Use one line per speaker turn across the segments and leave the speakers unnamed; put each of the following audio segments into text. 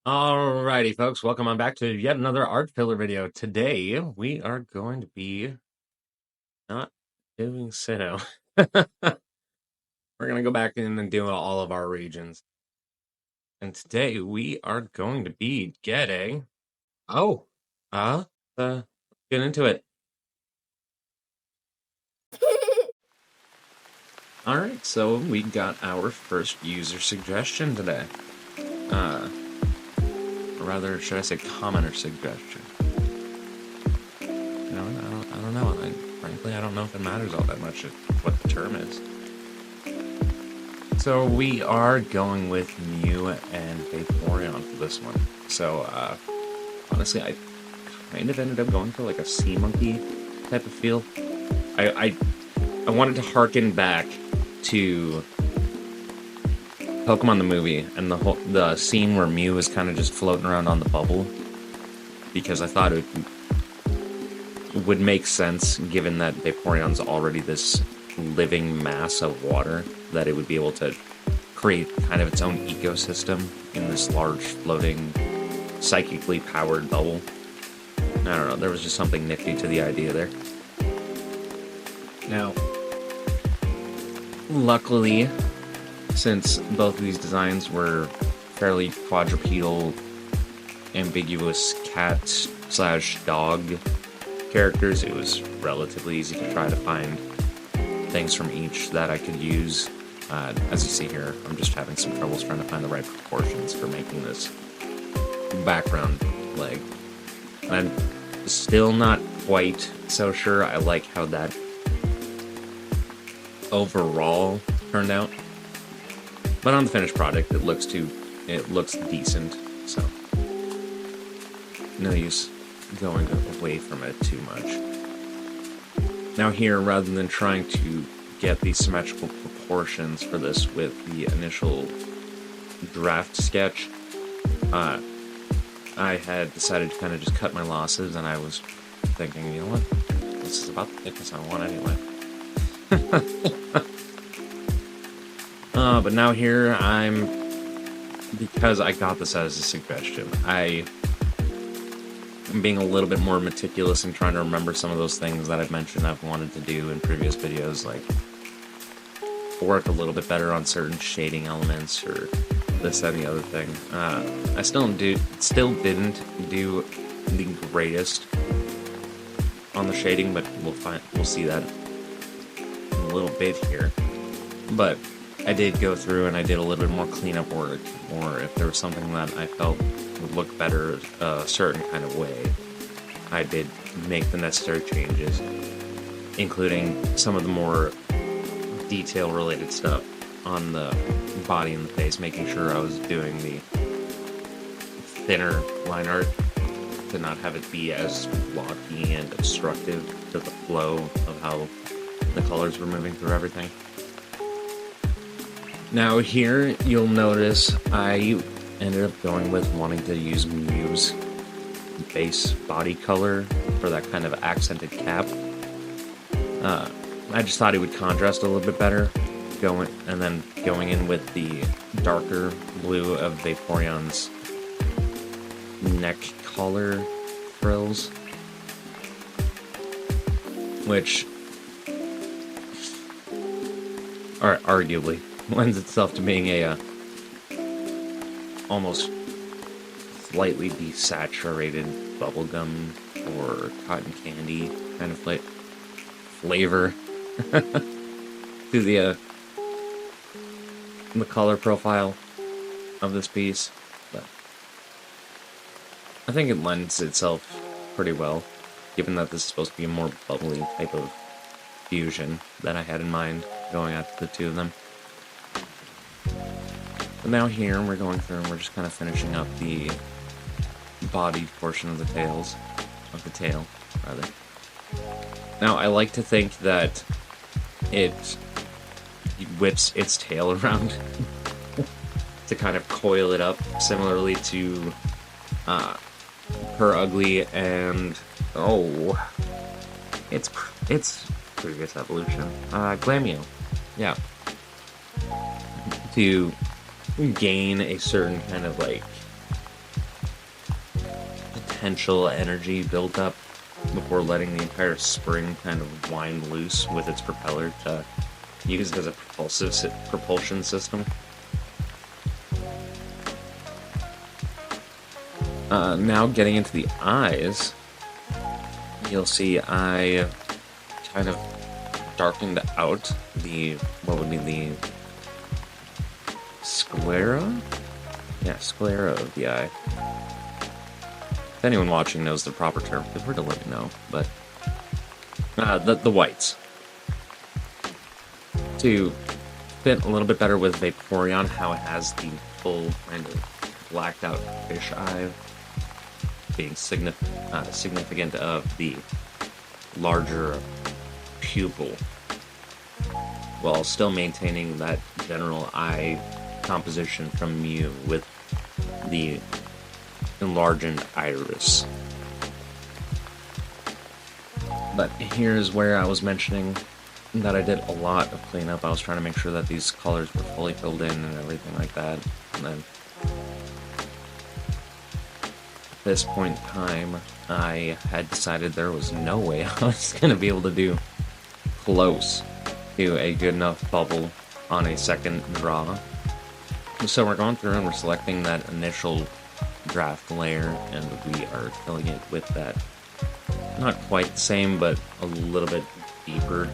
Alrighty, folks, welcome on back to yet another art filler video. Today, we are going to be not doing Sinnoh. We're going to go back in and do all of our regions. And today, we are going to be getting... Oh, let's get into it. Alright, so we got our first user suggestion today. Or rather, should I say commenter suggestion? I don't know. Frankly, I don't know if it matters all that much what the term is. So we are going with Mew and Mewporeon for this one. So, honestly, I kind of ended up going for like a sea monkey type of feel. I wanted to harken back to Pokemon the movie and the scene where Mew was kind of just floating around on the bubble, because I thought it would make sense given that Vaporeon's already this living mass of water, that it would be able to create kind of its own ecosystem in this large floating psychically powered bubble. I don't know, there was just something nifty to the idea there. Now, luckily, since both of these designs were fairly quadrupedal, ambiguous cat/dog characters, it was relatively easy to try to find things from each that I could use. As you see here, I'm just having some troubles trying to find the right proportions for making this background leg. I'm still not quite so sure I like how that overall turned out, but on the finished product it looks decent, so no use going away from it too much. Now here, rather than trying to get the symmetrical proportions for this with the initial draft sketch, I had decided to kind of just cut my losses, and I was thinking, you know what, this is about the thickness I want anyway. But now here, because I got this as a suggestion, I'm being a little bit more meticulous and trying to remember some of those things that I've mentioned I've wanted to do in previous videos, like work a little bit better on certain shading elements or this, that, and the other thing. I still didn't do the greatest on the shading, but we'll see that in a little bit here. But I did go through and I did a little bit more cleanup work, or if there was something that I felt would look better a certain kind of way, I did make the necessary changes, including some of the more detail-related stuff on the body and the face, making sure I was doing the thinner line art to not have it be as blocky and obstructive to the flow of how the colors were moving through everything. Now here, you'll notice I ended up going with wanting to use Mew's base body color for that kind of accented cap. I just thought it would contrast a little bit better, going in with the darker blue of Vaporeon's neck collar frills, which are arguably lends itself to being a almost slightly desaturated bubblegum or cotton candy kind of flavor to the color profile of this piece, but I think it lends itself pretty well, given that this is supposed to be a more bubbly type of fusion that I had in mind going after the two of them. But now here, we're going through and we're just kind of finishing up the body portion of the tail, rather. Now, I like to think that it whips its tail around to kind of coil it up, similarly to Ugly and its previous evolution, Glamio, yeah, to gain a certain kind of like potential energy built up before letting the entire spring kind of wind loose with its propeller to use it as a propulsion system. Now getting into the eyes, you'll see I kind of darkened out what would be the sclera? Yeah, sclera of the eye. If anyone watching knows the proper term, feel free to let me know. But the whites, to fit a little bit better with Vaporeon, how it has the full kind of blacked out fish eye, being significant of the larger pupil, while still maintaining that general eye composition from Mew with the enlarged iris. But here's where I was mentioning that I did a lot of cleanup. I was trying to make sure that these colors were fully filled in and everything like that. And then at this point in time, I had decided there was no way I was going to be able to do close to a good enough bubble on a second draw. So we're going through and we're selecting that initial draft layer, and we are filling it with that, not quite the same, but a little bit deeper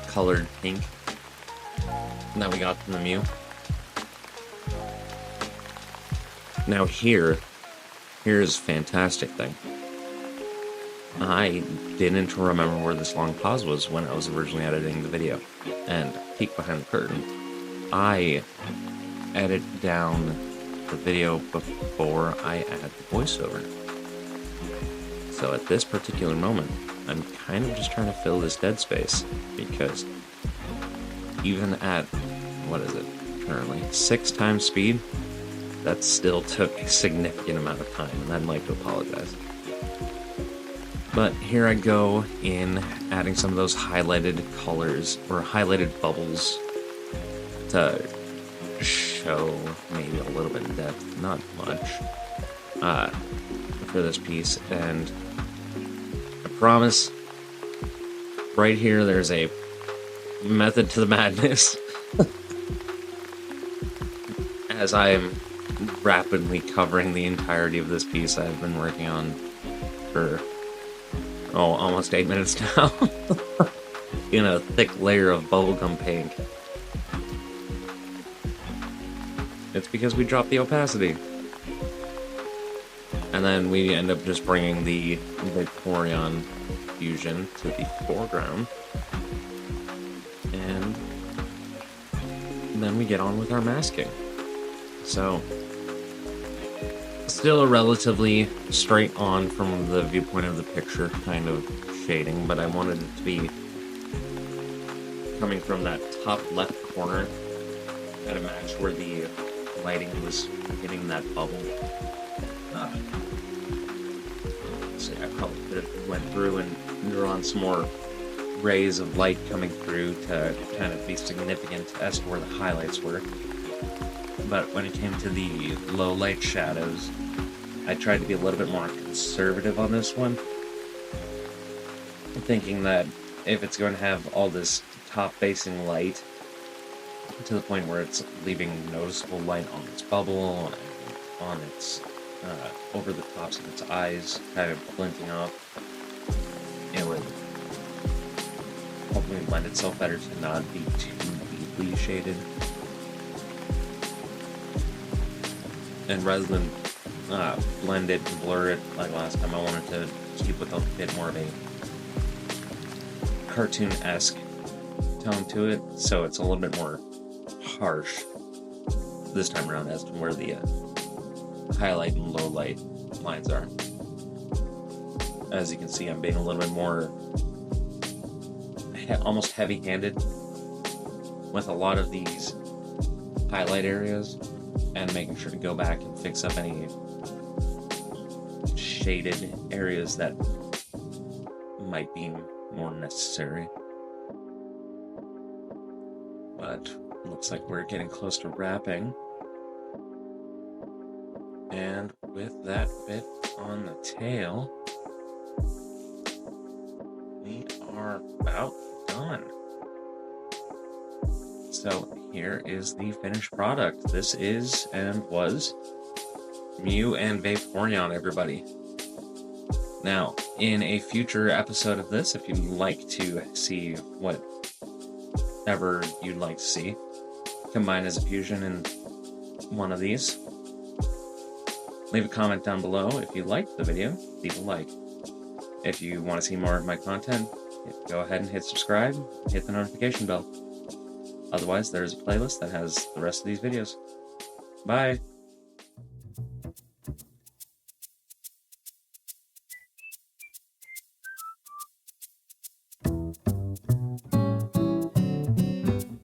colored pink that we got from the Mew. Now here's a fantastic thing. I didn't remember where this long pause was when I was originally editing the video. And peek behind the curtain, I edit down the video before I add the voiceover. So at this particular moment, I'm kind of just trying to fill this dead space, because even at, what is it, currently, 6 times speed, that still took a significant amount of time, and I'd like to apologize. But here I go in adding some of those highlighted colors, or highlighted bubbles, to show maybe a little bit of depth, not much, for this piece. And I promise, right here there's a method to the madness. As I am rapidly covering the entirety of this piece I've been working on for almost 8 minutes now in a thick layer of bubblegum pink. It's because we dropped the opacity. And then we end up just bringing the Mewporeon fusion to the foreground. And then we get on with our masking. So, still a relatively straight on from the viewpoint of the picture kind of shading, but I wanted it to be coming from that top left corner at a match where the lighting was hitting that bubble. So I probably could have went through and drawn some more rays of light coming through to kind of be significant as to where the highlights were. But when it came to the low light shadows, I tried to be a little bit more conservative on this one, thinking that if it's going to have all this top-facing light to the point where it's leaving noticeable light on its bubble, on its over the tops of its eyes, kind of glinting off, it would hopefully lend itself better to not be too deeply shaded. And rather than blend it and blur it like last time, I wanted to keep with a bit more of a cartoon-esque tone to it, so it's a little bit more harsh this time around as to where the highlight and low light lines are. As you can see, I'm being a little bit more almost heavy-handed with a lot of these highlight areas, and making sure to go back and fix up any shaded areas that might be more necessary. But looks like we're getting close to wrapping. And with that bit on the tail, we are about done. So here is the finished product. This is and was Mew and Vaporeon, everybody. Now, in a future episode of this, if you'd like to see whatever you'd like to see combined as a fusion in one of these, leave a comment down below. If you liked the video, leave a like. If you want to see more of my content, go ahead and hit subscribe, hit the notification bell. Otherwise, there's a playlist that has the rest of these videos. Bye!